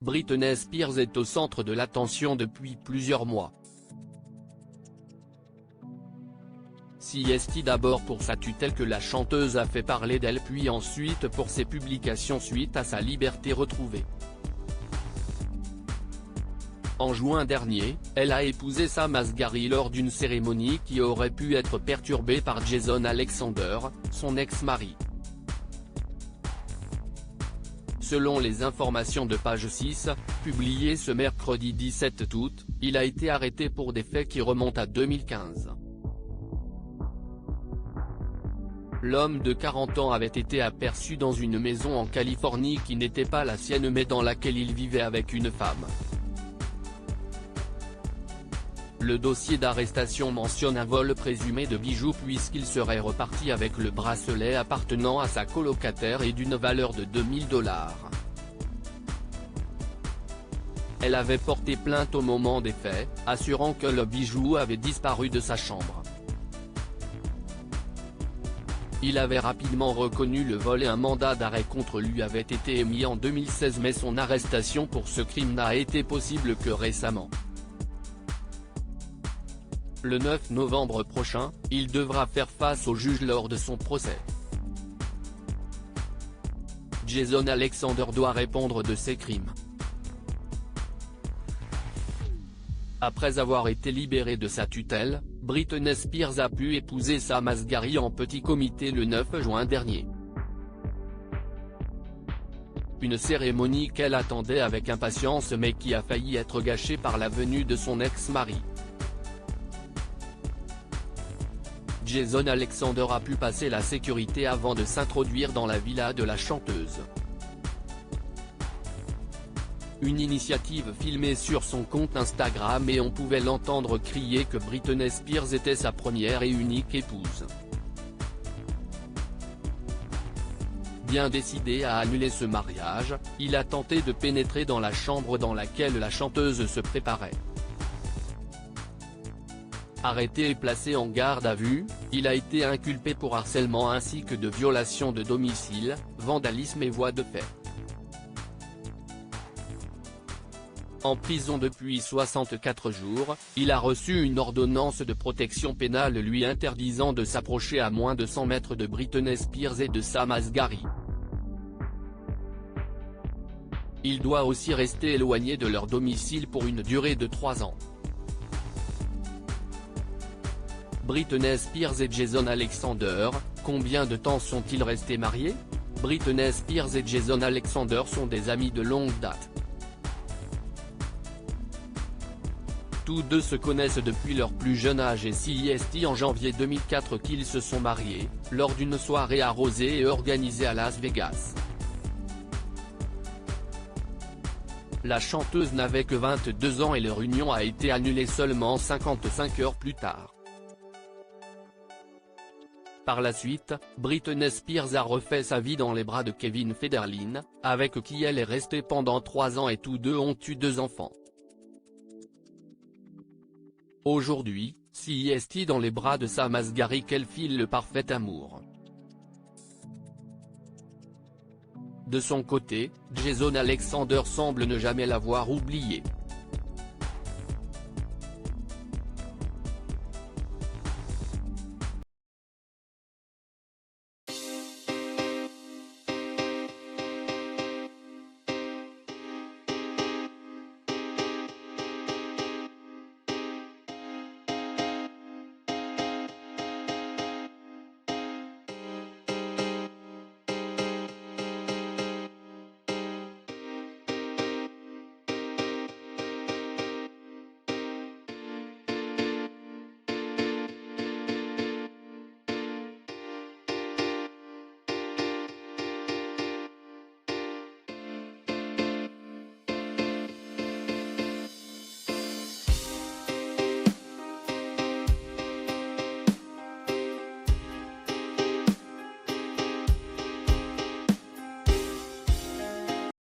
Britney Spears est au centre de l'attention depuis plusieurs mois. CST d'abord pour sa tutelle que la chanteuse a fait parler d'elle puis ensuite pour ses publications suite à sa liberté retrouvée. En juin dernier, elle a épousé Sam Asghari lors d'une cérémonie qui aurait pu être perturbée par Jason Alexander, son ex-mari. Selon les informations de Page 6, publiées ce mercredi 17 août, il a été arrêté pour des faits qui remontent à 2015. L'homme de 40 ans avait été aperçu dans une maison en Californie qui n'était pas la sienne mais dans laquelle il vivait avec une femme. Le dossier d'arrestation mentionne un vol présumé de bijoux puisqu'il serait reparti avec le bracelet appartenant à sa colocataire et d'une valeur de $2000. Elle avait porté plainte au moment des faits, assurant que le bijou avait disparu de sa chambre. Il avait rapidement reconnu le vol et un mandat d'arrêt contre lui avait été émis en 2016 mais son arrestation pour ce crime n'a été possible que récemment. Le 9 novembre prochain, il devra faire face au juge lors de son procès. Jason Alexander doit répondre de ces crimes. Après avoir été libérée de sa tutelle, Britney Spears a pu épouser Sam Asghari en petit comité le 9 juin dernier. Une cérémonie qu'elle attendait avec impatience mais qui a failli être gâchée par la venue de son ex-mari. Jason Alexander a pu passer la sécurité avant de s'introduire dans la villa de la chanteuse. Une initiative filmée sur son compte Instagram et on pouvait l'entendre crier que Britney Spears était sa première et unique épouse. Bien décidé à annuler ce mariage, il a tenté de pénétrer dans la chambre dans laquelle la chanteuse se préparait. Arrêté et placé en garde à vue, il a été inculpé pour harcèlement ainsi que de violation de domicile, vandalisme et voies de fait. En prison depuis 64 jours, il a reçu une ordonnance de protection pénale lui interdisant de s'approcher à moins de 100 mètres de Britney Spears et de Sam Asghari. Il doit aussi rester éloigné de leur domicile pour une durée de 3 ans. Britney Spears et Jason Alexander, combien de temps sont-ils restés mariés? Britney Spears et Jason Alexander sont des amis de longue date. Tous deux se connaissent depuis leur plus jeune âge et CST en janvier 2004 qu'ils se sont mariés, lors d'une soirée arrosée et organisée à Las Vegas. La chanteuse n'avait que 22 ans et leur union a été annulée seulement 55 heures plus tard. Par la suite, Britney Spears a refait sa vie dans les bras de Kevin Federline, avec qui elle est restée pendant 3 ans et tous deux ont eu 2 enfants. Aujourd'hui, CST dans les bras de Sam Asghari qu'elle file le parfait amour. De son côté, Jason Alexander semble ne jamais l'avoir oublié.